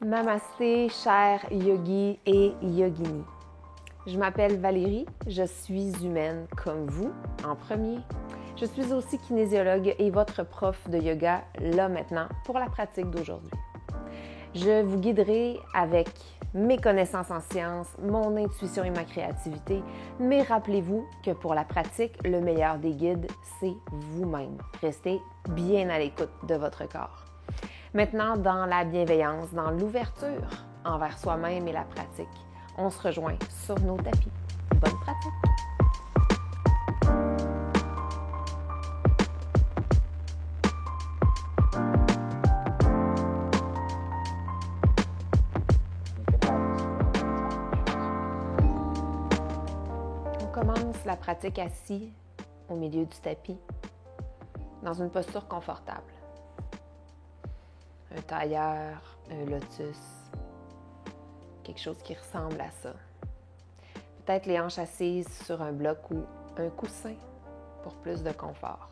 Namasté, chers yogis et yoginis. Je m'appelle Valérie, je suis humaine comme vous, en premier. Je suis aussi kinésiologue et votre prof de yoga, là maintenant, pour la pratique d'aujourd'hui. Je vous guiderai avec mes connaissances en sciences, mon intuition et ma créativité, mais rappelez-vous que pour la pratique, le meilleur des guides, c'est vous-même. Restez bien à l'écoute de votre corps. Maintenant, dans la bienveillance, dans l'ouverture envers soi-même et la pratique, on se rejoint sur nos tapis. Bonne pratique! On commence la pratique assis au milieu du tapis, dans une posture confortable. Un tailleur, un lotus, quelque chose qui ressemble à ça. Peut-être les hanches assises sur un bloc ou un coussin pour plus de confort.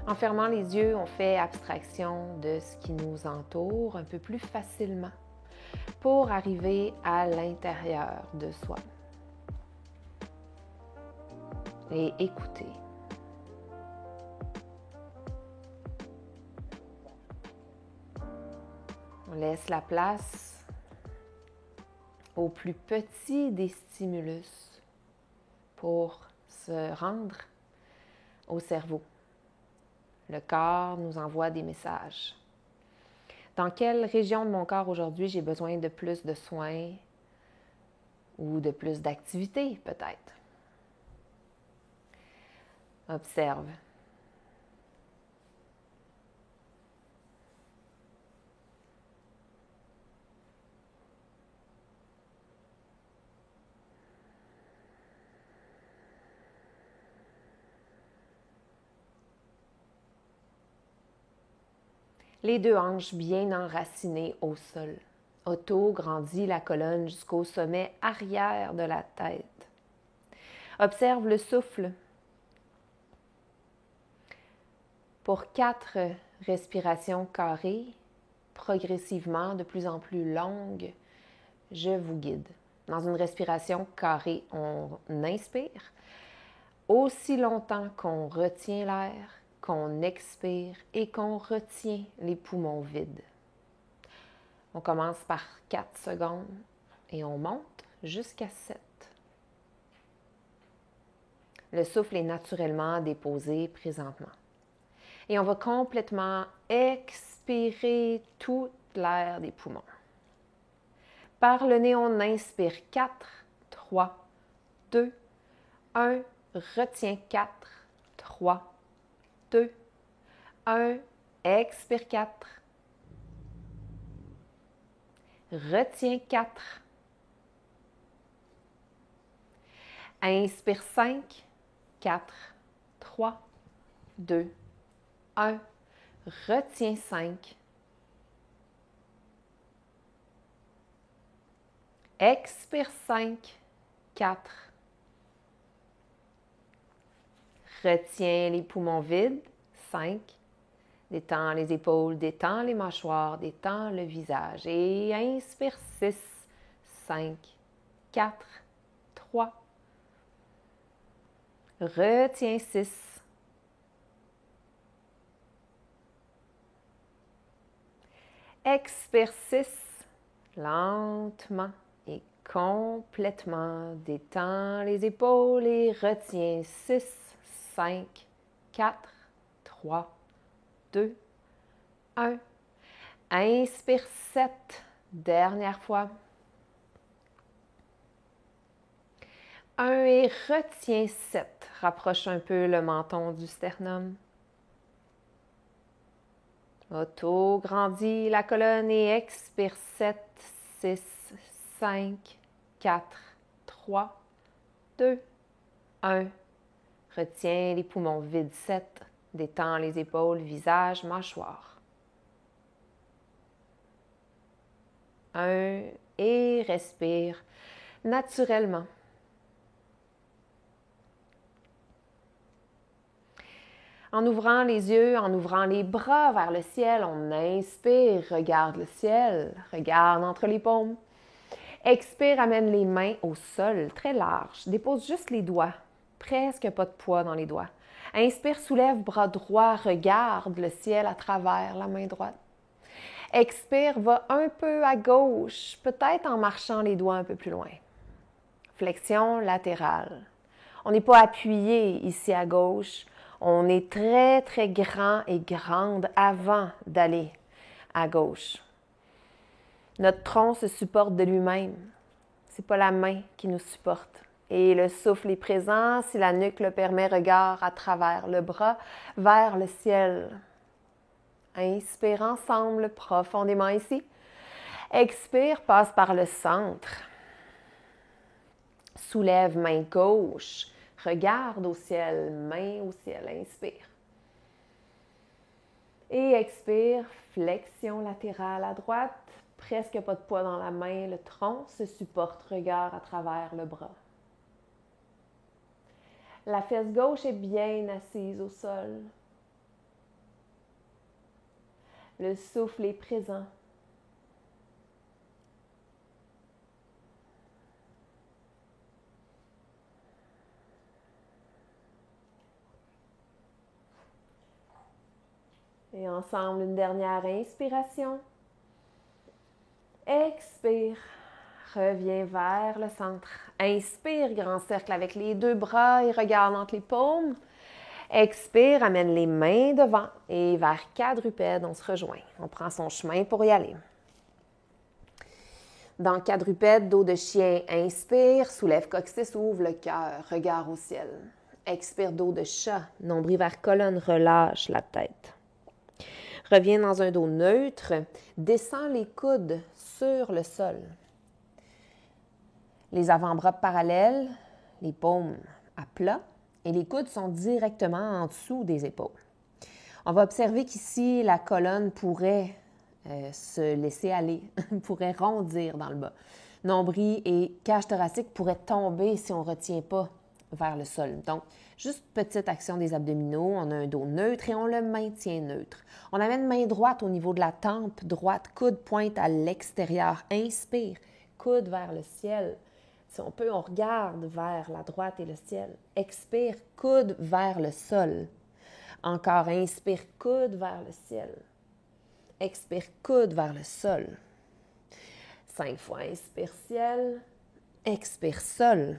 En fermant les yeux, on fait abstraction de ce qui nous entoure un peu plus facilement pour arriver à l'intérieur de soi. Et écouter. On laisse la place au plus petit des stimulus pour se rendre au cerveau. Le corps nous envoie des messages. Dans quelle région de mon corps aujourd'hui j'ai besoin de plus de soins ou de plus d'activité peut-être? Observe. Les deux hanches bien enracinées au sol. Otto grandit la colonne jusqu'au sommet arrière de la tête. Observe le souffle. Pour 4 respirations carrées, progressivement de plus en plus longues, je vous guide. Dans une respiration carrée, on inspire aussi longtemps qu'on retient l'air, qu'on expire et qu'on retient les poumons vides. On commence par 4 secondes et on monte jusqu'à 7. Le souffle est naturellement déposé présentement. Et on va complètement expirer toute l'air des poumons. Par le nez, on inspire 4, 3, 2, 1. Retiens 4, 3, 2, 1. Expire 4. Retiens 4. Inspire 5, 4, 3, 2, 1. Retiens 5. Expire 5, 4. Retiens les poumons vides. 5. Détends les épaules, détends les mâchoires, détends le visage. Et inspire 6, 5, 4, 3. Retiens 6. Expire 6, lentement et complètement. Détends les épaules et retiens 6, 5, 4, 3, 2, 1. Inspire 7, dernière fois. 1 et retiens 7. Rapproche un peu le menton du sternum. Otto grandit la colonne et expire 7, 6, 5, 4, 3, 2, 1. Retiens les poumons vides 7. Détends les épaules, visage, mâchoire. 1 et respire naturellement. En ouvrant les yeux, en ouvrant les bras vers le ciel, on inspire, regarde le ciel, regarde entre les paumes. Expire, amène les mains au sol, très large. Dépose juste les doigts, presque pas de poids dans les doigts. Inspire, soulève, bras droit, regarde le ciel à travers la main droite. Expire, va un peu à gauche, peut-être en marchant les doigts un peu plus loin. Flexion latérale. On n'est pas appuyé ici à gauche. On est très, très grand et grande avant d'aller à gauche. Notre tronc se supporte de lui-même. Ce n'est pas la main qui nous supporte. Et le souffle est présent. Si la nuque le permet, regard à travers le bras vers le ciel. Inspire ensemble profondément ici. Expire, passe par le centre. Soulève main gauche. Regarde au ciel, main au ciel. Inspire. Et expire, flexion latérale à droite. Presque pas de poids dans la main. Le tronc se supporte, regard à travers le bras. La fesse gauche est bien assise au sol. Le souffle est présent. Et ensemble, une dernière inspiration. Expire. Reviens vers le centre. Inspire, grand cercle avec les deux bras et regarde entre les paumes. Expire, amène les mains devant et vers quadrupède, on se rejoint. On prend son chemin pour y aller. Dans quadrupède, dos de chien, inspire, soulève coccyx, ouvre le cœur, regard au ciel. Expire, dos de chat, nombril vers colonne, relâche la tête. Reviens dans un dos neutre, descends les coudes sur le sol. Les avant-bras parallèles, les paumes à plat et les coudes sont directement en dessous des épaules. On va observer qu'ici, la colonne pourrait se laisser aller, pourrait rondir dans le bas. Nombril et cage thoracique pourraient tomber si on ne retient pas vers le sol. Donc, juste petite action des abdominaux, on a un dos neutre et on le maintient neutre. On amène main droite au niveau de la tempe droite, coude pointe à l'extérieur. Inspire, coude vers le ciel. Si on peut, on regarde vers la droite et le ciel. Expire, coude vers le sol. Encore, inspire, coude vers le ciel. Expire, coude vers le sol. 5 fois, inspire, ciel. Expire, sol.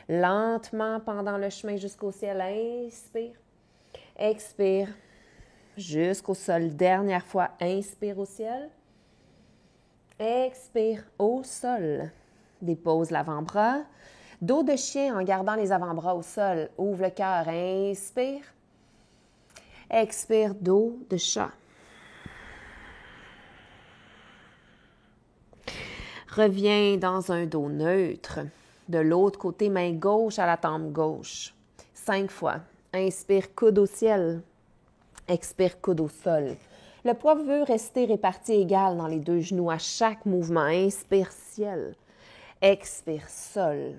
Lentement, pendant le chemin jusqu'au ciel, inspire. Expire, jusqu'au sol. Dernière fois, inspire au ciel. Expire, au sol. Dépose l'avant-bras. Dos de chien en gardant les avant-bras au sol. Ouvre le cœur. Inspire. Expire, dos de chat. Reviens dans un dos neutre. De l'autre côté, main gauche à la tempe gauche. 5 fois. Inspire, coude au ciel. Expire, coude au sol. Le poids veut rester réparti égal dans les deux genoux à chaque mouvement. Inspire, ciel. Expire, sol.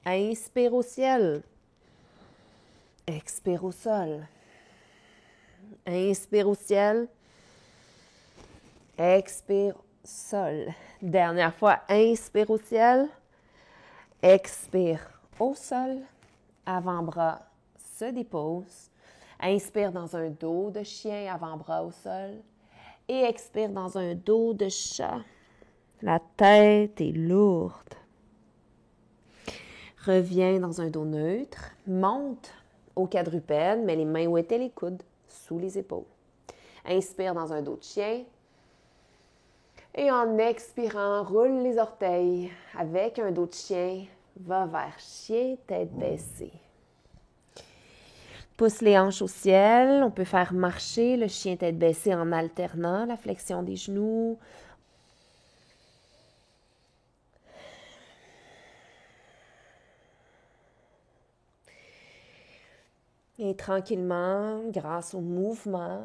Inspire au ciel. Expire au sol. Inspire au ciel. Expire, sol. Dernière fois, inspire au ciel. Expire au sol. Avant-bras se dépose. Inspire dans un dos de chien, avant-bras au sol. Et expire dans un dos de chat. La tête est lourde. Reviens dans un dos neutre. Monte au quadrupède, mets les mains où étaient les coudes, sous les épaules. Inspire dans un dos de chien. Et en expirant, roule les orteils. Avec un dos de chien, va vers chien, tête baissée. Pousse les hanches au ciel. On peut faire marcher le chien tête baissée en alternant la flexion des genoux. Et tranquillement, grâce au mouvement,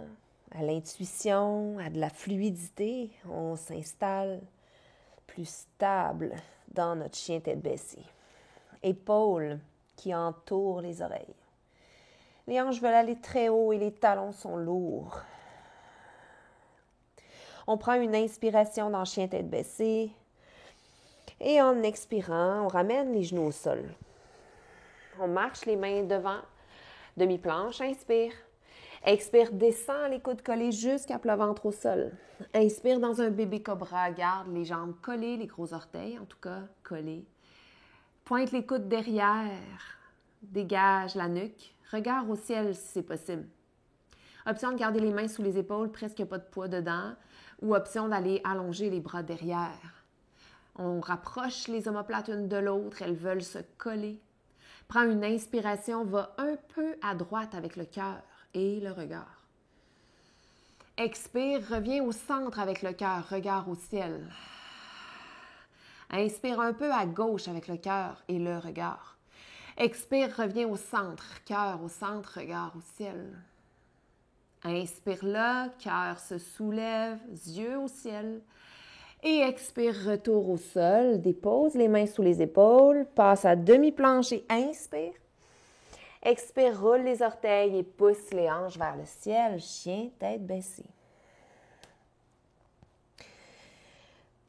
à l'intuition, à de la fluidité, on s'installe plus stable dans notre chien tête baissée. Épaules qui entourent les oreilles. Les hanches veulent aller très haut et les talons sont lourds. On prend une inspiration dans chien tête baissée. Et en expirant, on ramène les genoux au sol. On marche les mains devant, demi-planche, inspire. Expire, descend les coudes collés jusqu'à plat ventre au sol. Inspire dans un bébé cobra, garde les jambes collées, les gros orteils en tout cas collés. Pointe les coudes derrière, dégage la nuque, regard au ciel si c'est possible. Option de garder les mains sous les épaules, presque pas de poids dedans, ou option d'aller allonger les bras derrière. On rapproche les omoplates une de l'autre, elles veulent se coller. Prends une inspiration, va un peu à droite avec le cœur et le regard. Expire, reviens au centre avec le cœur, regard au ciel. Inspire un peu à gauche avec le cœur et le regard. Expire, reviens au centre, cœur au centre, regard au ciel. Inspire là, cœur se soulève, yeux au ciel. Et expire, retour au sol, dépose les mains sous les épaules, passe à demi-planche et inspire. Expire, roule les orteils et pousse les hanches vers le ciel, chien tête baissée.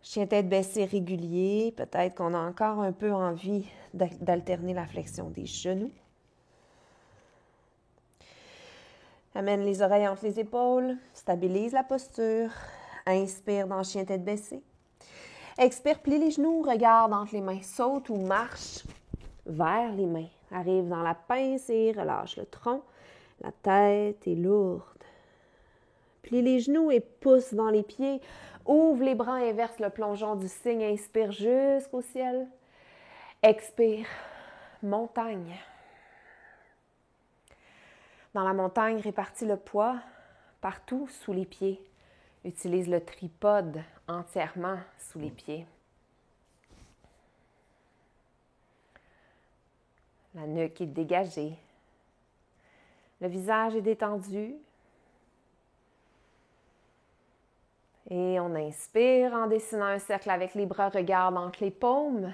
Chien tête baissée régulier, peut-être qu'on a encore un peu envie d'alterner la flexion des genoux. Amène les oreilles entre les épaules, stabilise la posture. Inspire dans chien tête baissée. Expire, plie les genoux, regarde entre les mains, saute ou marche vers les mains. Arrive dans la pince et relâche le tronc. La tête est lourde. Plie les genoux et pousse dans les pieds. Ouvre les bras, inverse le plongeon du cygne. Inspire jusqu'au ciel. Expire, montagne. Dans la montagne, répartis le poids partout sous les pieds. Utilise le tripode entièrement sous les pieds. La nuque est dégagée. Le visage est détendu. Et on inspire en dessinant un cercle avec les bras, regarde entre les paumes.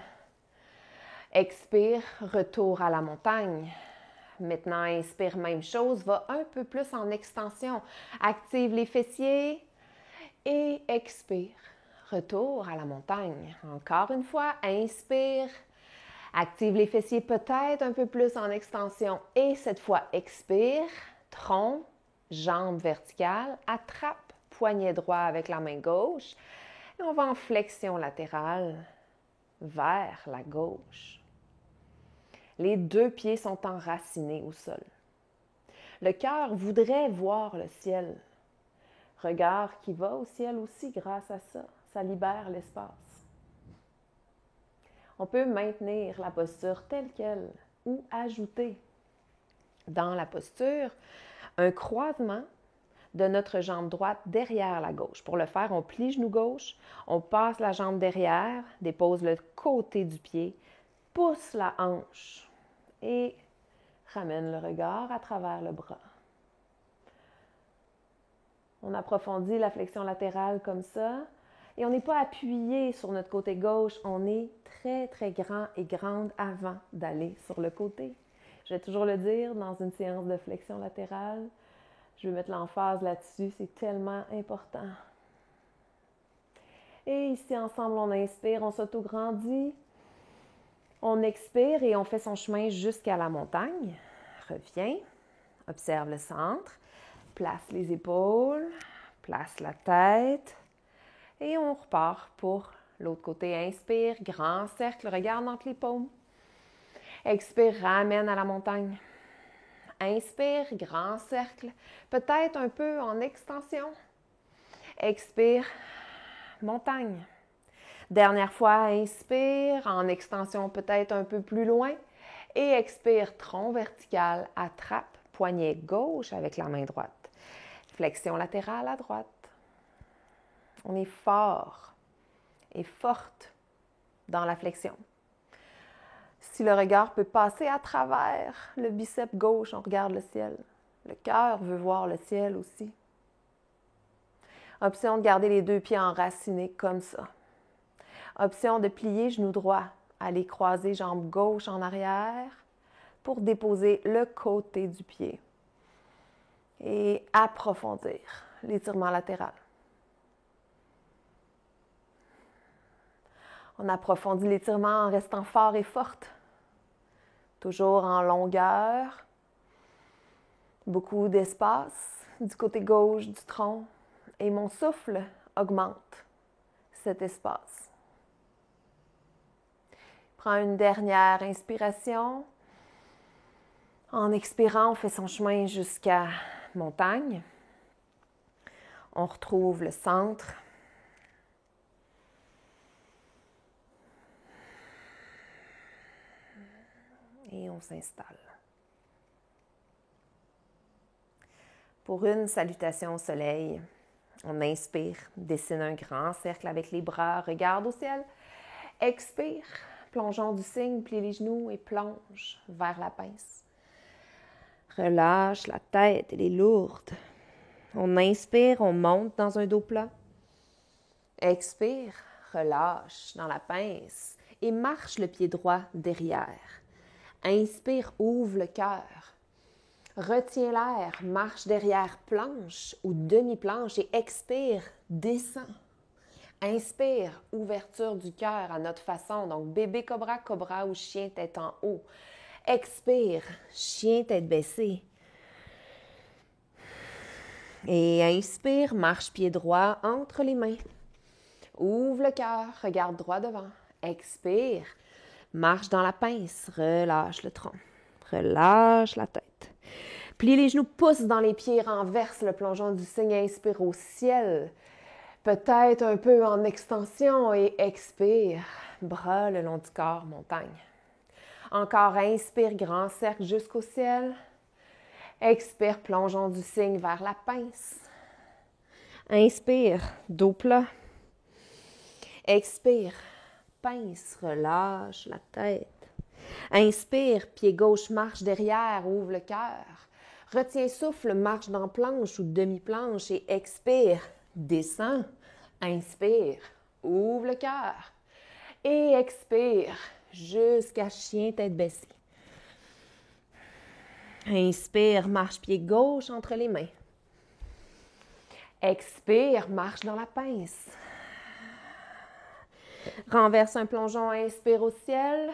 Expire, retour à la montagne. Maintenant, inspire, même chose, va un peu plus en extension. Active les fessiers et expire. Retour à la montagne. Encore une fois, inspire. Active les fessiers peut-être un peu plus en extension. Et cette fois, expire. Tronc, jambe verticale. Attrape, poignet droit avec la main gauche. Et on va en flexion latérale vers la gauche. Les deux pieds sont enracinés au sol. Le cœur voudrait voir le ciel. Regard qui va au ciel aussi grâce à ça. Ça libère l'espace. On peut maintenir la posture telle qu'elle ou ajouter dans la posture un croisement de notre jambe droite derrière la gauche. Pour le faire, on plie genou gauche, on passe la jambe derrière, dépose le côté du pied, pousse la hanche et ramène le regard à travers le bras. On approfondit la flexion latérale comme ça et on n'est pas appuyé sur notre côté gauche, on est très, très grand et grande avant d'aller sur le côté. Je vais toujours le dire dans une séance de flexion latérale. Je vais mettre l'emphase là-dessus, c'est tellement important. Et ici, ensemble, on inspire, on s'auto-grandit. On expire et on fait son chemin jusqu'à la montagne. Reviens, observe le centre, place les épaules, place la tête et on repart pour l'autre côté. Inspire, grand cercle, regarde entre les paumes. Expire, ramène à la montagne. Inspire, grand cercle, peut-être un peu en extension. Expire, montagne. Dernière fois, inspire, en extension peut-être un peu plus loin. Et expire, tronc vertical, attrape, poignet gauche avec la main droite. Flexion latérale à droite. On est fort et forte dans la flexion. Si le regard peut passer à travers le biceps gauche, on regarde le ciel. Le cœur veut voir le ciel aussi. Option de garder les deux pieds enracinés comme ça. Option de plier genou droit, aller croiser jambe gauche en arrière pour déposer le côté du pied. et approfondir l'étirement latéral. On approfondit l'étirement en restant fort et forte, toujours en longueur, beaucoup d'espace du côté gauche du tronc et mon souffle augmente cet espace. Prends une dernière inspiration. En expirant, on fait son chemin jusqu'à montagne. On retrouve le centre. Et on s'installe. Pour une salutation au soleil, on inspire, dessine un grand cercle avec les bras, regarde au ciel. Expire, plongeons du cygne, plie les genoux et plonge vers la pince. Relâche la tête, elle est lourde. On inspire, on monte dans un dos plat. Expire, relâche dans la pince et marche le pied droit derrière. Inspire, ouvre le cœur. Retiens l'air, marche derrière, planche ou demi-planche et expire, descend. Inspire, ouverture du cœur à notre façon, donc bébé cobra, cobra ou chien tête en haut. Expire, chien tête baissée. Et inspire, marche pied droit entre les mains. Ouvre le cœur, regarde droit devant. Expire, marche dans la pince, relâche le tronc, relâche la tête. Plie les genoux, pousse dans les pieds, renverse le plongeon du cygne, inspire au ciel. Peut-être un peu en extension et expire, bras le long du corps, montagne. Encore, inspire, grand cercle jusqu'au ciel. Expire, plongeon du cygne vers la pince. Inspire, dos plat. Expire, pince, relâche la tête. Inspire, pied gauche, marche derrière, ouvre le cœur. Retiens souffle, marche dans planche ou demi-planche et expire, descend. Inspire, ouvre le cœur. Et expire, jusqu'à chien tête baissée. Inspire, marche pied gauche entre les mains. Expire, marche dans la pince. Renverse un plongeon, inspire au ciel.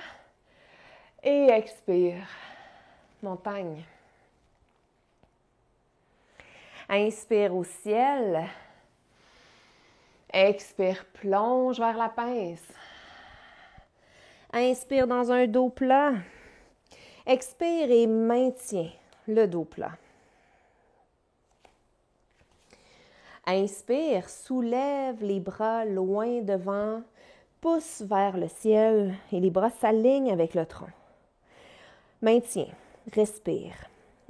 Et expire, montagne. Inspire au ciel. Expire, plonge vers la pince. Inspire dans un dos plat. Expire et maintiens le dos plat. Inspire, soulève les bras loin devant, pousse vers le ciel et les bras s'alignent avec le tronc. Maintiens, respire.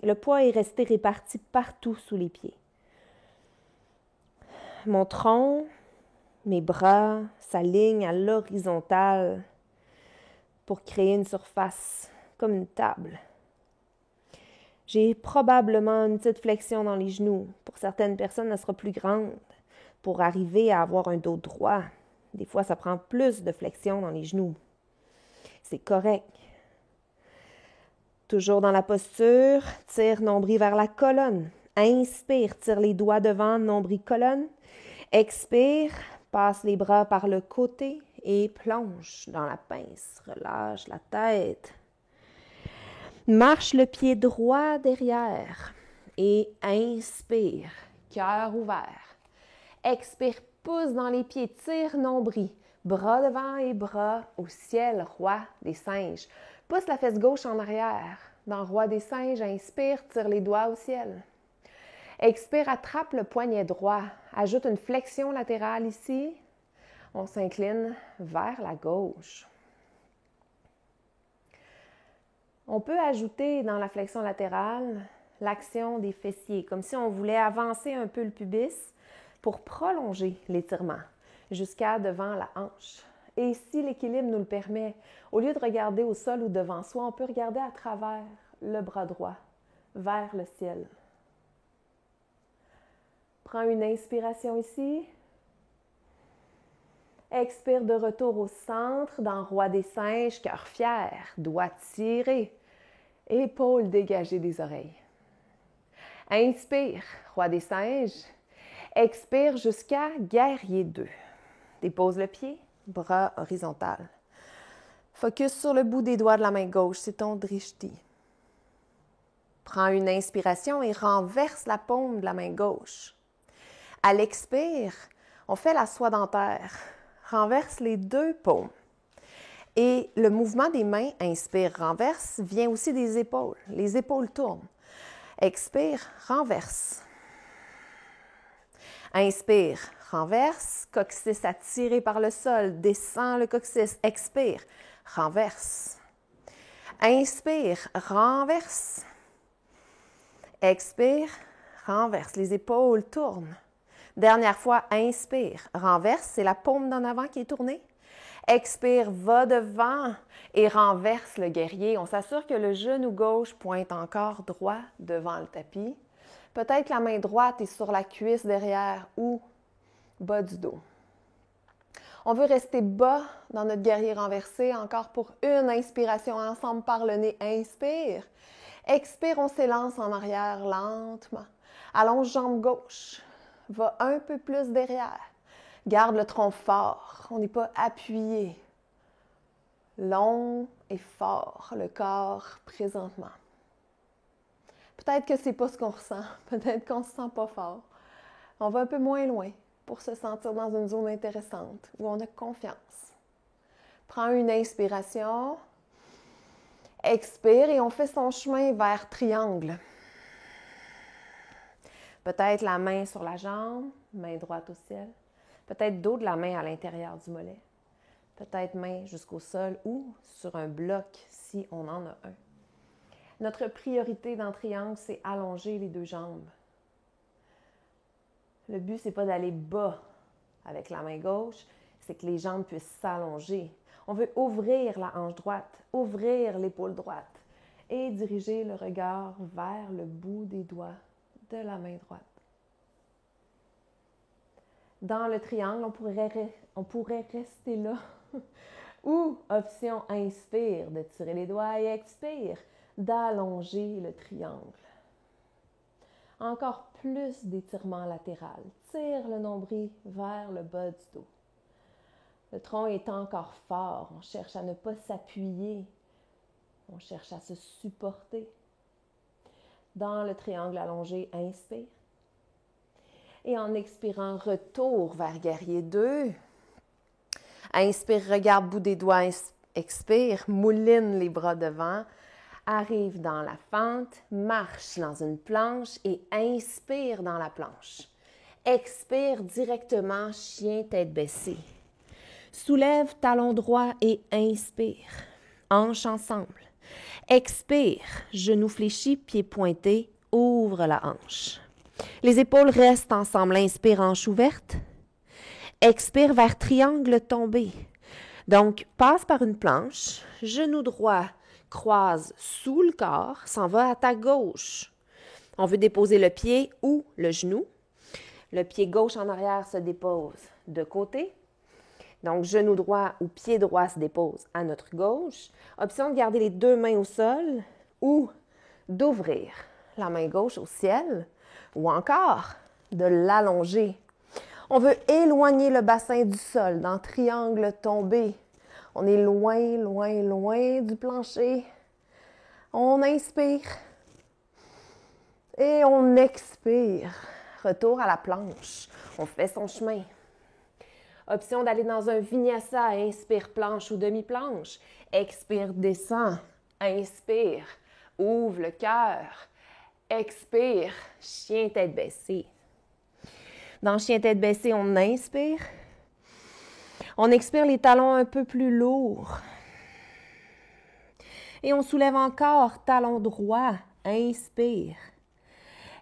Le poids est resté réparti partout sous les pieds. Mon tronc, mes bras s'alignent à l'horizontale pour créer une surface comme une table. J'ai probablement une petite flexion dans les genoux. Pour certaines personnes, elle sera plus grande pour arriver à avoir un dos droit. Des fois, ça prend plus de flexion dans les genoux. C'est correct. Toujours dans la posture, tire nombril vers la colonne. Inspire, tire les doigts devant, nombril, colonne. Expire, passe les bras par le côté et plonge dans la pince. Relâche la tête. Marche le pied droit derrière et inspire, cœur ouvert. Expire, pousse dans les pieds, tire nombril, bras devant et bras au ciel, roi des singes. Pousse la fesse gauche en arrière. Dans roi des singes, inspire, tire les doigts au ciel. Expire, attrape le poignet droit. Ajoute une flexion latérale ici. On s'incline vers la gauche. On peut ajouter dans la flexion latérale l'action des fessiers, comme si on voulait avancer un peu le pubis pour prolonger l'étirement jusqu'à devant la hanche. Et si l'équilibre nous le permet, au lieu de regarder au sol ou devant soi, on peut regarder à travers le bras droit, vers le ciel. Prends une inspiration ici. Expire de retour au centre, dans roi des singes, cœur fier, doigts tirés, épaules dégagées des oreilles. Inspire, roi des singes. Expire jusqu'à guerrier 2. Dépose le pied, bras horizontal. Focus sur le bout des doigts de la main gauche, c'est ton drishti. Prends une inspiration et renverse la paume de la main gauche. À l'expire, on fait la soie dentaire. Renverse les deux paumes. Et le mouvement des mains, inspire, renverse, vient aussi des épaules. Les épaules tournent. Expire, renverse. Inspire, renverse, coccyx attiré par le sol, descend le coccyx, expire, renverse. Inspire, renverse. Expire, renverse, les épaules tournent. Dernière fois, inspire, renverse, c'est la paume d'en avant qui est tournée. Expire, va devant et renverse le guerrier. On s'assure que le genou gauche pointe encore droit devant le tapis. Peut-être que la main droite est sur la cuisse derrière ou bas du dos. On veut rester bas dans notre guerrier renversé, encore pour une inspiration ensemble par le nez. Inspire. Expire, on s'élance en arrière lentement. Allonge jambe gauche. Va un peu plus derrière. Garde le tronc fort. On n'est pas appuyé. Long et fort, le corps présentement. Peut-être que ce n'est pas ce qu'on ressent. Peut-être qu'on ne se sent pas fort. On va un peu moins loin pour se sentir dans une zone intéressante où on a confiance. Prends une inspiration. Expire et on fait son chemin vers triangle. Peut-être la main sur la jambe, main droite au ciel. Peut-être dos de la main à l'intérieur du mollet. Peut-être main jusqu'au sol ou sur un bloc si on en a un. Notre priorité dans triangle, c'est allonger les deux jambes. Le but, c'est pas d'aller bas avec la main gauche, c'est que les jambes puissent s'allonger. On veut ouvrir la hanche droite, ouvrir l'épaule droite et diriger le regard vers le bout des doigts de la main droite. Dans le triangle, on pourrait rester là. Ou, option inspire, de tirer les doigts et expire, d'allonger le triangle. Encore plus d'étirement latéral. Tire le nombril vers le bas du dos. Le tronc est encore fort. On cherche à ne pas s'appuyer. On cherche à se supporter. Dans le triangle allongé, inspire. Et en expirant, retour vers guerrier 2. Inspire, regarde bout des doigts, expire, mouline les bras devant. Arrive dans la fente, marche dans une planche et inspire dans la planche. Expire directement, chien tête baissée. Soulève talon droit et inspire. Hanches ensemble. Expire, genou fléchi, pied pointé, ouvre la hanche. Les épaules restent ensemble. Inspire, hanche ouverte. Expire vers triangle tombé. Donc, passe par une planche, genou droit croise sous le corps, s'en va à ta gauche. On veut déposer le pied ou le genou. Le pied gauche en arrière se dépose de côté. Donc, genou droit ou pied droit se dépose à notre gauche. Option de garder les deux mains au sol ou d'ouvrir la main gauche au ciel ou encore de l'allonger. On veut éloigner le bassin du sol dans triangle tombé. On est loin, loin, loin du plancher. On inspire et on expire. Retour à la planche. On fait son chemin. Option d'aller dans un vinyasa. Inspire, planche ou demi-planche. Expire, descend. Inspire, ouvre le cœur. Expire, chien tête baissée. Dans chien tête baissée, on inspire. On expire les talons un peu plus lourds. Et on soulève encore, talon droit. Inspire.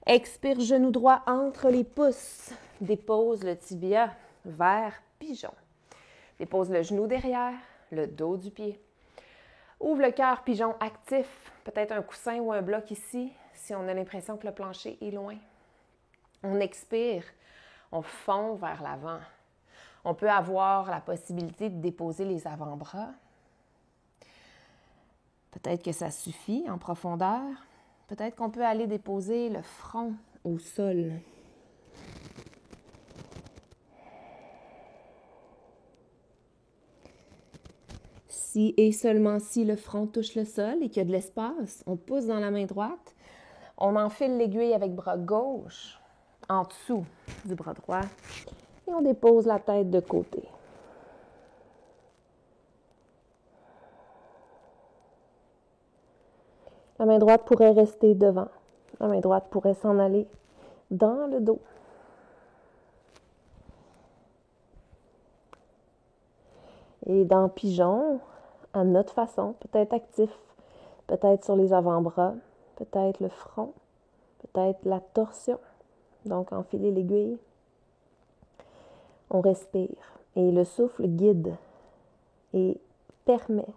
Expire, genou droit entre les pouces. Dépose le tibia vers pigeon. Dépose le genou derrière, le dos du pied. Ouvre le cœur, pigeon actif. Peut-être un coussin ou un bloc ici, si on a l'impression que le plancher est loin. On expire, on fond vers l'avant. On peut avoir la possibilité de déposer les avant-bras. Peut-être que ça suffit en profondeur. Peut-être qu'on peut aller déposer le front au sol. Si et seulement si le front touche le sol et qu'il y a de l'espace, on pousse dans la main droite, on enfile l'aiguille avec bras gauche en dessous du bras droit et on dépose la tête de côté. La main droite pourrait rester devant. La main droite pourrait s'en aller dans le dos. Et dans pigeon, à notre façon, peut-être actif, peut-être sur les avant-bras, peut-être le front, peut-être la torsion. Donc, enfiler l'aiguille. On respire et le souffle guide et permet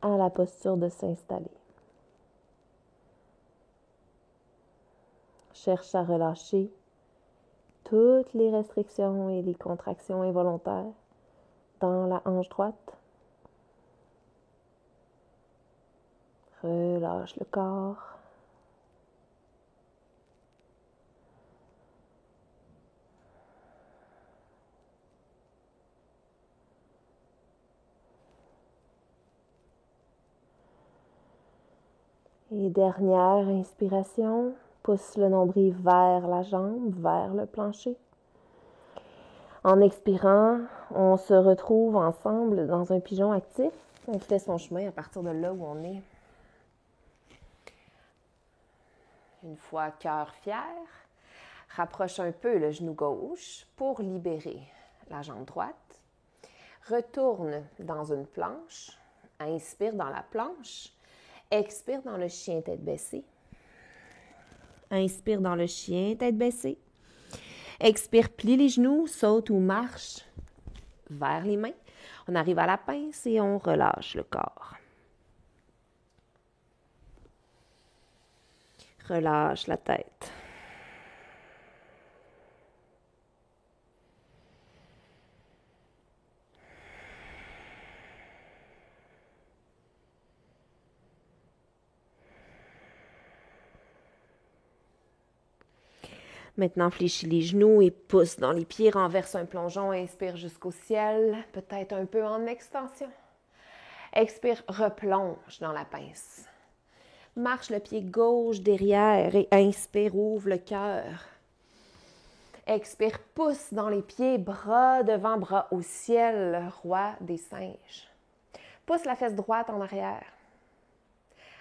à la posture de s'installer. Cherche à relâcher toutes les restrictions et les contractions involontaires dans la hanche droite. Relâche le corps. Et dernière inspiration, pousse le nombril vers la jambe, vers le plancher. En expirant, on se retrouve ensemble dans un pigeon actif. On fait son chemin à partir de là où on est. Une fois cœur fier, rapproche un peu le genou gauche pour libérer la jambe droite. Retourne dans une planche. Inspire dans la planche. Expire dans le chien tête baissée. Inspire dans le chien tête baissée. Expire, plie les genoux, saute ou marche vers les mains. On arrive à la pince et on relâche le corps. Relâche la tête. Maintenant, fléchis les genoux et pousse dans les pieds, renverse un plongeon, inspire jusqu'au ciel, peut-être un peu en extension. Expire, replonge dans la pince. Marche le pied gauche derrière et inspire, ouvre le cœur. Expire, pousse dans les pieds, bras devant, bras au ciel, roi des singes. Pousse la fesse droite en arrière.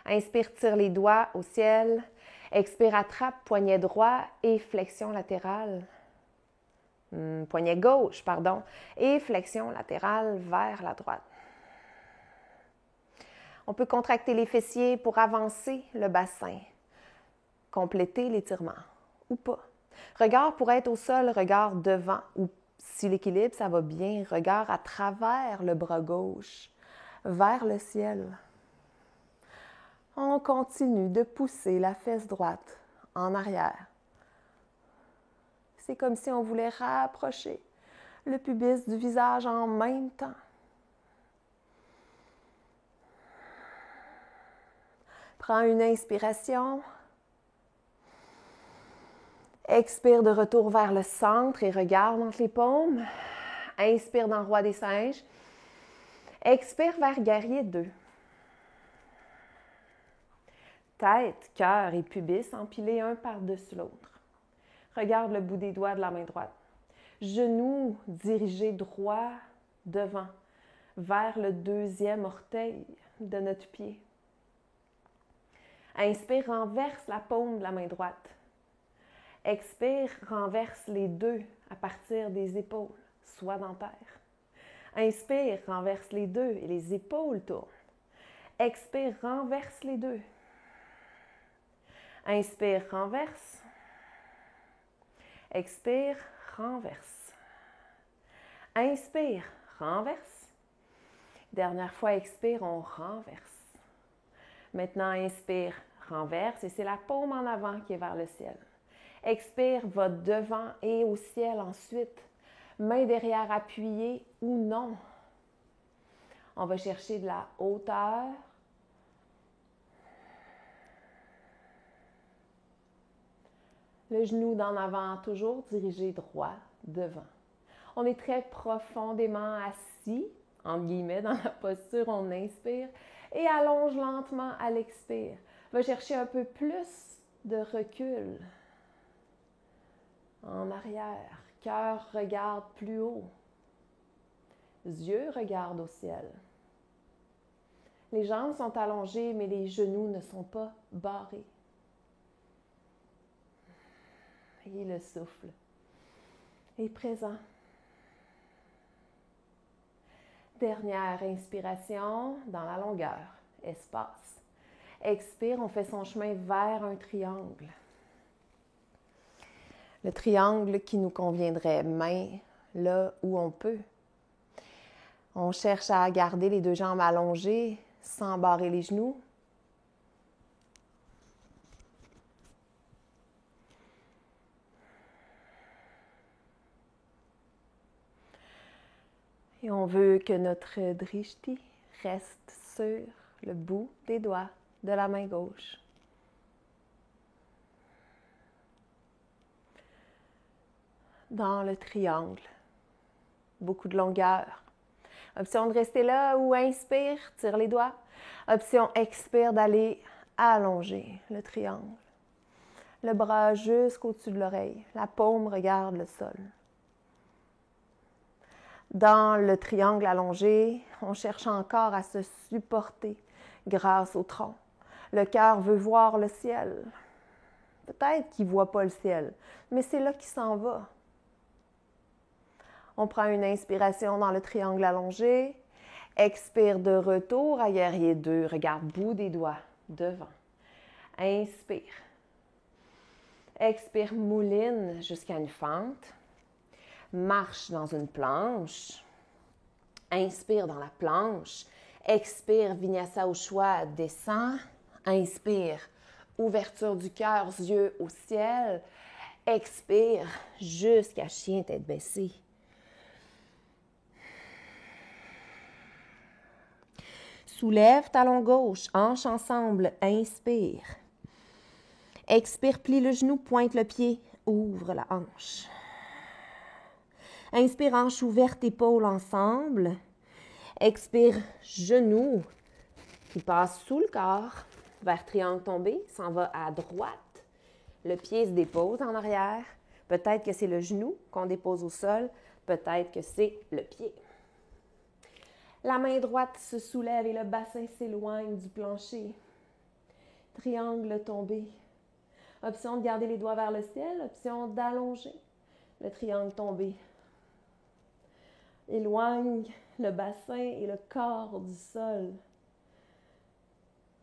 Inspire, tire les doigts au ciel. Expire, attrape, poignet droit et flexion latérale. Poignet gauche, pardon, et flexion latérale vers la droite. On peut contracter les fessiers pour avancer le bassin, compléter l'étirement ou pas. Regard pour être au sol, regard devant ou si l'équilibre, ça va bien, regard à travers le bras gauche, vers le ciel. On continue de pousser la fesse droite en arrière. C'est comme si on voulait rapprocher le pubis du visage en même temps. Prends une inspiration. Expire de retour vers le centre et regarde entre les paumes. Inspire dans Roi des singes. Expire vers Guerrier 2. Tête, cœur et pubis empilés un par-dessus l'autre. Regarde le bout des doigts de la main droite. Genoux dirigés droit devant, vers le deuxième orteil de notre pied. Inspire, renverse la paume de la main droite. Expire, renverse les deux à partir des épaules, soit dans terre. Inspire, renverse les deux et les épaules tournent. Expire, renverse les deux. Inspire, renverse. Expire, renverse. Inspire, renverse. Dernière fois, expire, on renverse. Maintenant, inspire, renverse et c'est la paume en avant qui est vers le ciel. Expire, va devant et au ciel ensuite. Main derrière appuyée ou non. On va chercher de la hauteur. Le genou d'en avant, toujours dirigé droit devant. On est très profondément assis, entre guillemets, dans la posture. On inspire et allonge lentement à l'expire. Va chercher un peu plus de recul en arrière. Cœur regarde plus haut. Yeux regardent au ciel. Les jambes sont allongées, mais les genoux ne sont pas barrés. Et le souffle est présent. Dernière inspiration dans la longueur, espace. Expire, on fait son chemin vers un triangle. Le triangle qui nous conviendrait, main là où on peut. On cherche à garder les deux jambes allongées sans barrer les genoux. Et on veut que notre drishti reste sur le bout des doigts de la main gauche. Dans le triangle. Beaucoup de longueur. Option de rester là ou inspire, tire les doigts. Option expire d'aller allonger le triangle. Le bras jusqu'au-dessus de l'oreille. La paume regarde le sol. Dans le triangle allongé, on cherche encore à se supporter grâce au tronc. Le cœur veut voir le ciel. Peut-être qu'il ne voit pas le ciel, mais c'est là qu'il s'en va. On prend une inspiration dans le triangle allongé. Expire de retour à guerrier 2. Regarde bout des doigts devant. Inspire. Expire, mouline jusqu'à une fente. Marche dans une planche. Inspire dans la planche. Expire, vinyasa au choix, descend. Inspire, ouverture du cœur, yeux au ciel. Expire jusqu'à chien tête baissée. Soulève talon gauche, hanche ensemble, inspire. Expire, plie le genou, pointe le pied, ouvre la hanche. Inspire, hanche ouverte, épaules ensemble. Expire, genou qui passe sous le corps vers triangle tombé, s'en va à droite. Le pied se dépose en arrière. Peut-être que c'est le genou qu'on dépose au sol, peut-être que c'est le pied. La main droite se soulève et le bassin s'éloigne du plancher. Triangle tombé. Option de garder les doigts vers le ciel, option d'allonger le triangle tombé. Éloigne le bassin et le corps du sol.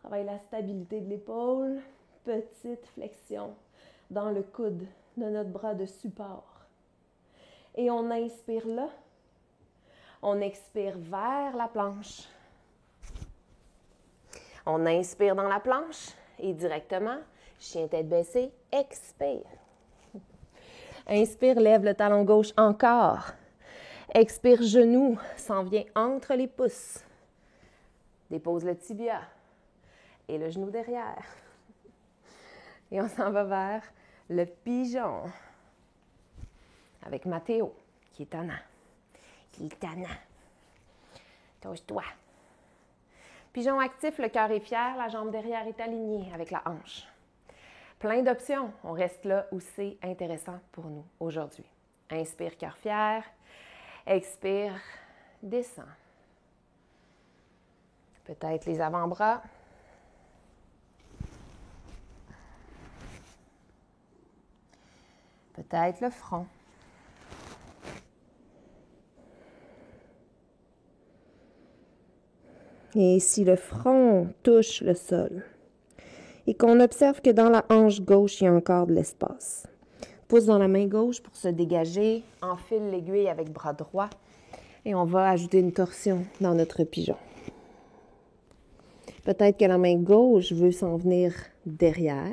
Travaille la stabilité de l'épaule. Petite flexion dans le coude de notre bras de support. Et on inspire là. On expire vers la planche. On inspire dans la planche et directement, chien tête baissée, expire. Inspire, lève le talon gauche encore. Expire, genou s'en vient entre les pouces. Dépose le tibia et le genou derrière. Et on s'en va vers le pigeon avec Mathéo, qui est tannant. Touche-toi. Pigeon actif, le cœur est fier, la jambe derrière est alignée avec la hanche. Plein d'options. On reste là où c'est intéressant pour nous aujourd'hui. Inspire, cœur fier. Expire, descend. Peut-être les avant-bras. Peut-être le front. Et si le front touche le sol et qu'on observe que dans la hanche gauche, il y a encore de l'espace. Pouce dans la main gauche pour se dégager, enfile l'aiguille avec bras droit et on va ajouter une torsion dans notre pigeon. Peut-être que la main gauche veut s'en venir derrière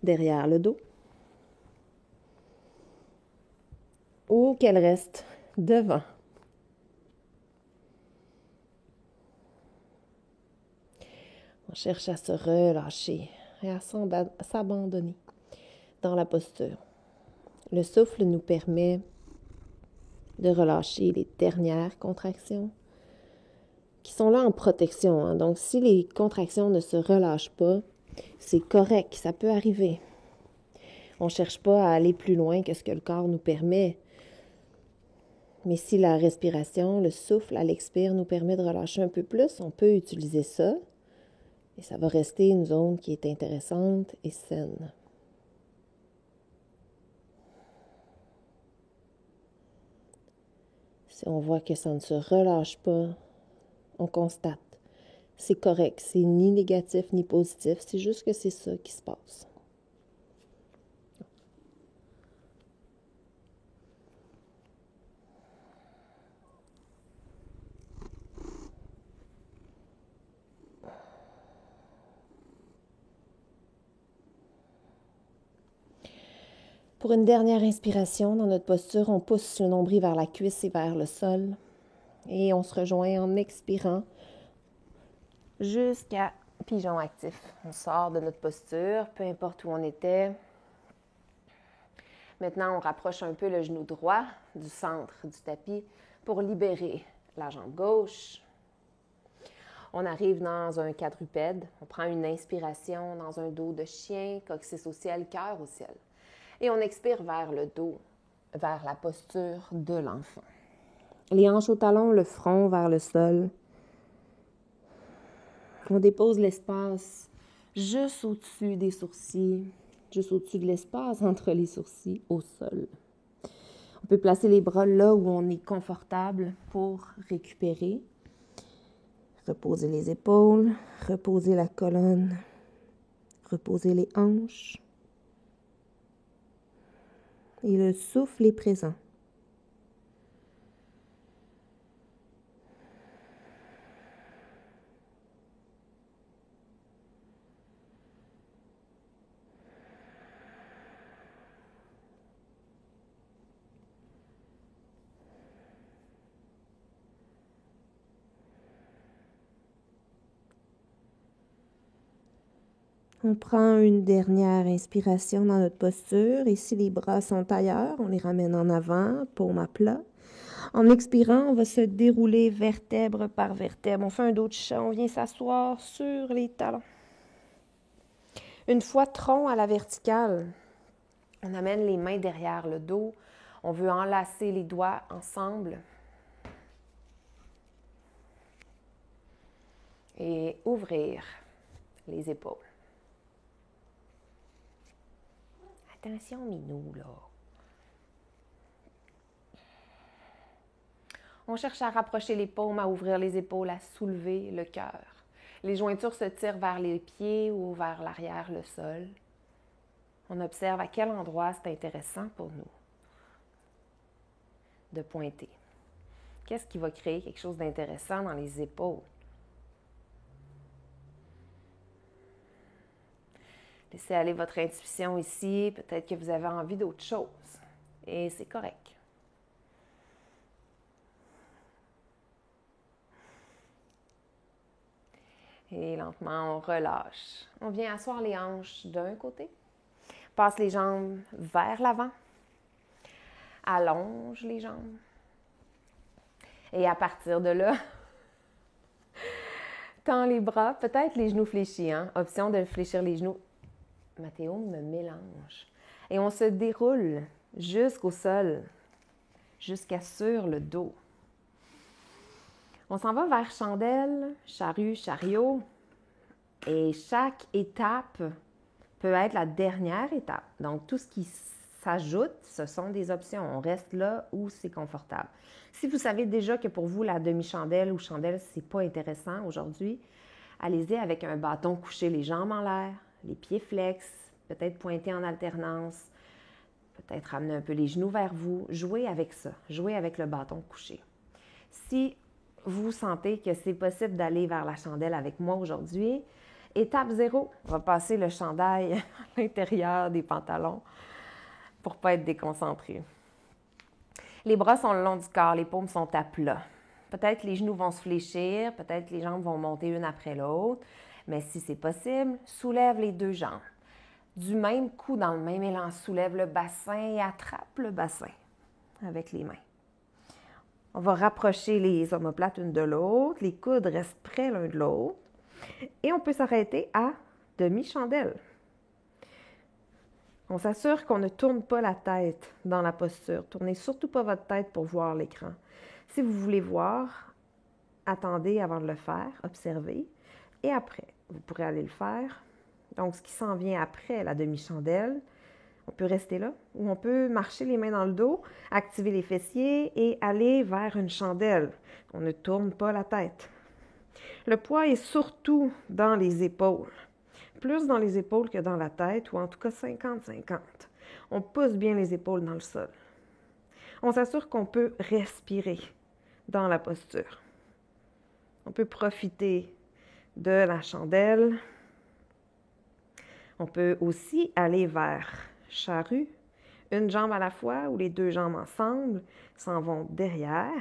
le dos, ou qu'elle reste devant. On cherche à se relâcher et à s'abandonner dans la posture. Le souffle nous permet de relâcher les dernières contractions qui sont là en protection, hein. Donc, si les contractions ne se relâchent pas, c'est correct, ça peut arriver. On ne cherche pas à aller plus loin que ce que le corps nous permet. Mais si la respiration, le souffle à l'expire nous permet de relâcher un peu plus, on peut utiliser ça. Et ça va rester une zone qui est intéressante et saine. Si on voit que ça ne se relâche pas, on constate. C'est correct, c'est ni négatif ni positif, c'est juste que c'est ça qui se passe. Pour une dernière inspiration, dans notre posture, on pousse le nombril vers la cuisse et vers le sol. Et on se rejoint en expirant jusqu'à pigeon actif. On sort de notre posture, peu importe où on était. Maintenant, on rapproche un peu le genou droit du centre du tapis pour libérer la jambe gauche. On arrive dans un quadrupède. On prend une inspiration dans un dos de chien, coccyx au ciel, cœur au ciel. Et on expire vers le dos, vers la posture de l'enfant. Les hanches au talon, le front vers le sol. On dépose l'espace juste au-dessus des sourcils, juste au-dessus de l'espace entre les sourcils au sol. On peut placer les bras là où on est confortable pour récupérer. Reposer les épaules, reposer la colonne, reposer les hanches. Et le souffle est présent. On prend une dernière inspiration dans notre posture et si les bras sont ailleurs, on les ramène en avant, paume à plat. En expirant, on va se dérouler vertèbre par vertèbre. On fait un dos de chat, on vient s'asseoir sur les talons. Une fois tronc à la verticale, on amène les mains derrière le dos. On veut enlacer les doigts ensemble. Et ouvrir les épaules. Attention, minou, là. On cherche à rapprocher les paumes, à ouvrir les épaules, à soulever le cœur. Les jointures se tirent vers les pieds ou vers l'arrière, le sol. On observe à quel endroit c'est intéressant pour nous de pointer. Qu'est-ce qui va créer quelque chose d'intéressant dans les épaules? Laissez aller votre intuition ici. Peut-être que vous avez envie d'autre chose. Et c'est correct. Et lentement, on relâche. On vient asseoir les hanches d'un côté. Passe les jambes vers l'avant. Allonge les jambes. Et à partir de là, tends les bras, peut-être les genoux fléchis. Hein? Option de fléchir les genoux. Mathéo me mélange. Et on se déroule jusqu'au sol, jusqu'à sur le dos. On s'en va vers chandelle, charrue, chariot. Et chaque étape peut être la dernière étape. Donc, tout ce qui s'ajoute, ce sont des options. On reste là où c'est confortable. Si vous savez déjà que pour vous, la demi-chandelle ou chandelle, ce n'est pas intéressant aujourd'hui, allez-y avec un bâton couché, les jambes en l'air, les pieds flex, peut-être pointer en alternance, peut-être ramener un peu les genoux vers vous. Jouez avec ça. Jouez avec le bâton couché. Si vous sentez que c'est possible d'aller vers la chandelle avec moi aujourd'hui, étape 0, on va passer le chandail à l'intérieur des pantalons pour ne pas être déconcentré. Les bras sont le long du corps, les paumes sont à plat. Peut-être les genoux vont se fléchir, peut-être les jambes vont monter une après l'autre, mais si c'est possible, soulève les deux jambes. Du même coup, dans le même élan, soulève le bassin et attrape le bassin avec les mains. On va rapprocher les omoplates une de l'autre, les coudes restent près l'un de l'autre et on peut s'arrêter à demi-chandelle. On s'assure qu'on ne tourne pas la tête dans la posture. Tournez surtout pas votre tête pour voir l'écran. Si vous voulez voir, attendez avant de le faire, observez et après, vous pourrez aller le faire. Donc, ce qui s'en vient après la demi-chandelle, on peut rester là ou on peut marcher les mains dans le dos, activer les fessiers et aller vers une chandelle. On ne tourne pas la tête. Le poids est surtout dans les épaules. Plus dans les épaules que dans la tête, ou en tout cas 50-50. On pousse bien les épaules dans le sol. On s'assure qu'on peut respirer dans la posture. On peut profiter de la chandelle. On peut aussi aller vers charrue, une jambe à la fois ou les deux jambes ensemble s'en vont derrière.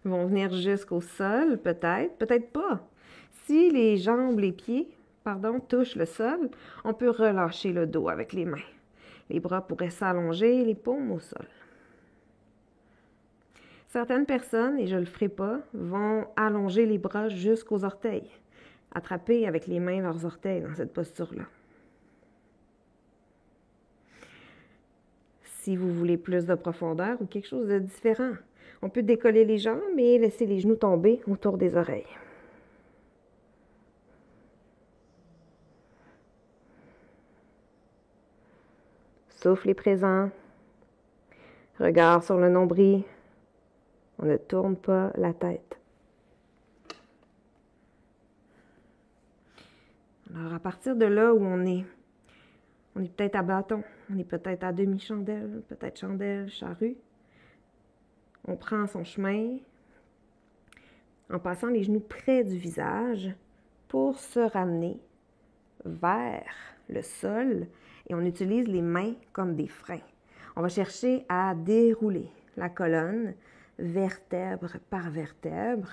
Ils vont venir jusqu'au sol, peut-être, peut-être pas. Si les jambes, les pieds, touchent le sol, on peut relâcher le dos avec les mains. Les bras pourraient s'allonger, les paumes au sol. Certaines personnes, et je ne le ferai pas, vont allonger les bras jusqu'aux orteils, attraper avec les mains leurs orteils dans cette posture-là. Si vous voulez plus de profondeur ou quelque chose de différent, on peut décoller les jambes et laisser les genoux tomber autour des oreilles. Souffle est présent. Regard sur le nombril. On ne tourne pas la tête. Alors, à partir de là où on est peut-être à bâton, on est peut-être à demi-chandelle, peut-être chandelle, charrue. On prend son chemin en passant les genoux près du visage pour se ramener vers le sol et on utilise les mains comme des freins. On va chercher à dérouler la colonne vertèbre par vertèbre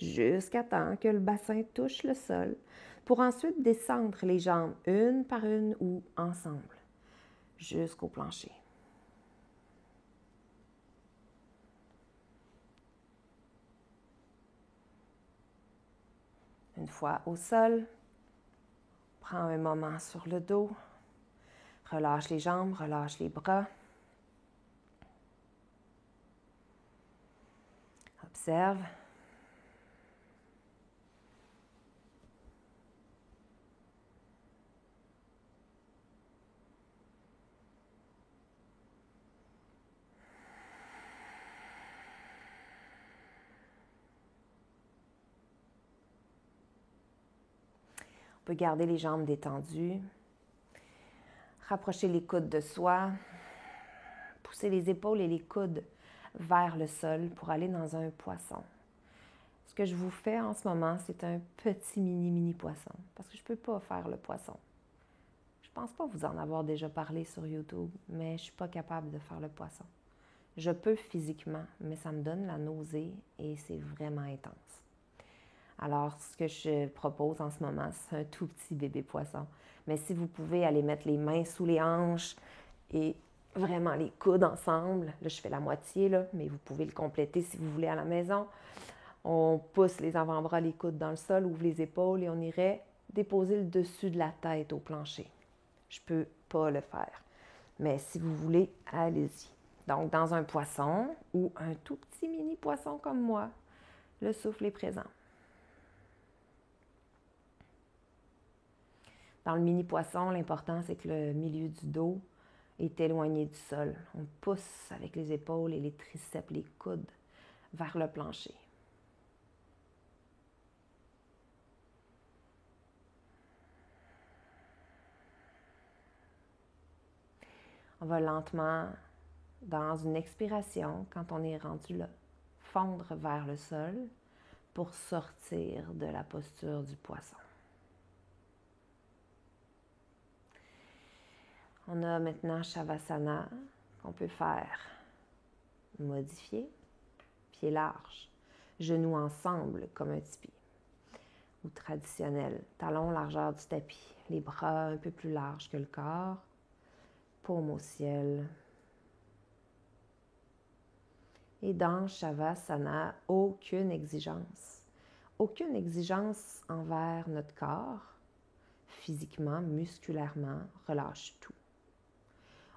jusqu'à temps que le bassin touche le sol pour ensuite descendre les jambes une par une ou ensemble jusqu'au plancher. Une fois au sol, prends un moment sur le dos, relâche les jambes, relâche les bras. Observe. On peut garder les jambes détendues, rapprocher les coudes de soi, pousser les épaules et les coudes vers le sol pour aller dans un poisson. Ce que je vous fais en ce moment, c'est un petit mini poisson parce que je ne peux pas faire le poisson. Je ne pense pas vous en avoir déjà parlé sur YouTube, mais je ne suis pas capable de faire le poisson. Je peux physiquement, mais ça me donne la nausée et c'est vraiment intense. Alors, ce que je propose en ce moment, c'est un tout petit bébé poisson. Mais si vous pouvez aller mettre les mains sous les hanches et vraiment les coudes ensemble, là je fais la moitié, là, mais vous pouvez le compléter si vous voulez à la maison. On pousse les avant-bras, les coudes dans le sol, ouvre les épaules et on irait déposer le dessus de la tête au plancher. Je ne peux pas le faire. Mais si vous voulez, allez-y. Donc, dans un poisson ou un tout petit mini poisson comme moi, le souffle est présent. Dans le mini poisson, l'important, c'est que le milieu du dos est éloigné du sol. On pousse avec les épaules et les triceps, les coudes, vers le plancher. On va lentement, dans une expiration, quand on est rendu là, fondre vers le sol pour sortir de la posture du poisson. On a maintenant Shavasana qu'on peut faire modifier, pieds larges, genoux ensemble comme un tipi. ou traditionnel. Talons largeur du tapis, les bras un peu plus larges que le corps, paume au ciel. Et dans Shavasana, aucune exigence. Aucune exigence envers notre corps, physiquement, musculairement, relâche tout.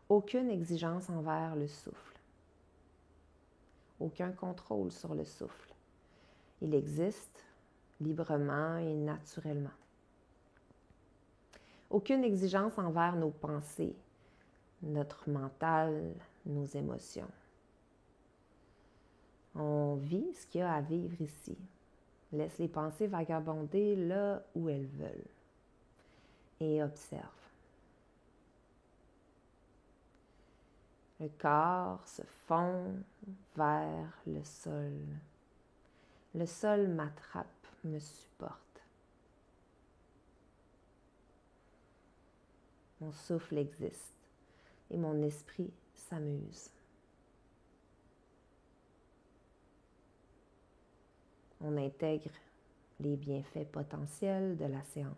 Aucune exigence envers le souffle. Aucun contrôle sur le souffle. Il existe librement et naturellement. Aucune exigence envers nos pensées, notre mental, nos émotions. On vit ce qu'il y a à vivre ici. Laisse les pensées vagabonder là où elles veulent. Et observe. Le corps se fond vers le sol. Le sol m'attrape, me supporte. Mon souffle existe et mon esprit s'amuse. On intègre les bienfaits potentiels de la séance.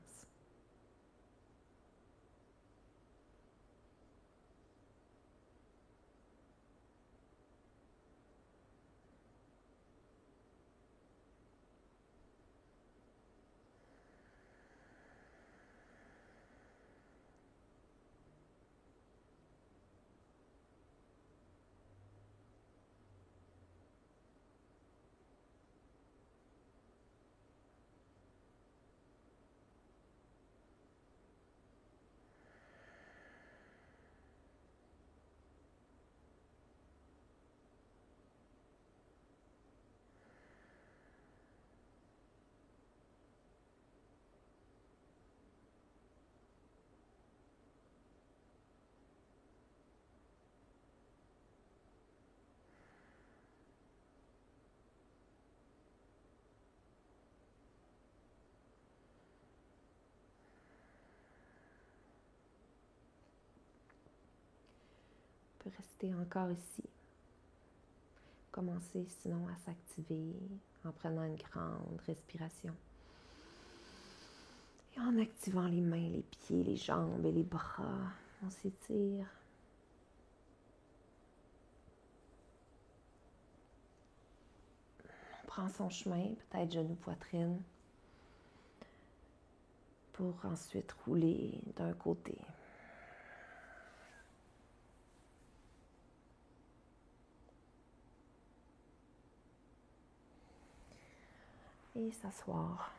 On peut rester encore ici. Commencer sinon à s'activer en prenant une grande respiration. Et en activant les mains, les pieds, les jambes et les bras, on s'étire. On prend son chemin, peut-être genou, poitrine, pour ensuite rouler d'un côté. Et s'asseoir.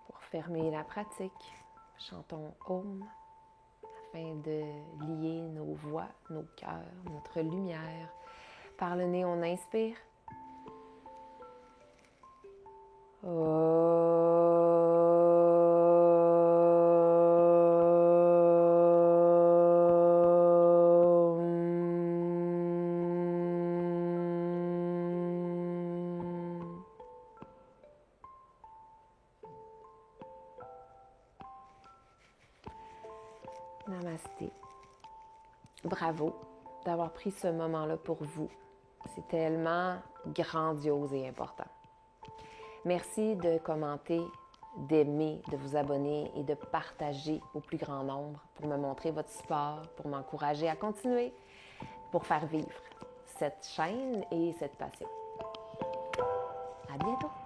Pour fermer la pratique, chantons Om afin de lier nos voix, nos cœurs, notre lumière. Par le nez, on inspire. Namasté. Bravo d'avoir pris ce moment-là pour vous. C'est tellement grandiose et important. Merci de commenter, d'aimer, de vous abonner et de partager au plus grand nombre pour me montrer votre support, pour m'encourager à continuer, pour faire vivre cette chaîne et cette passion. À bientôt!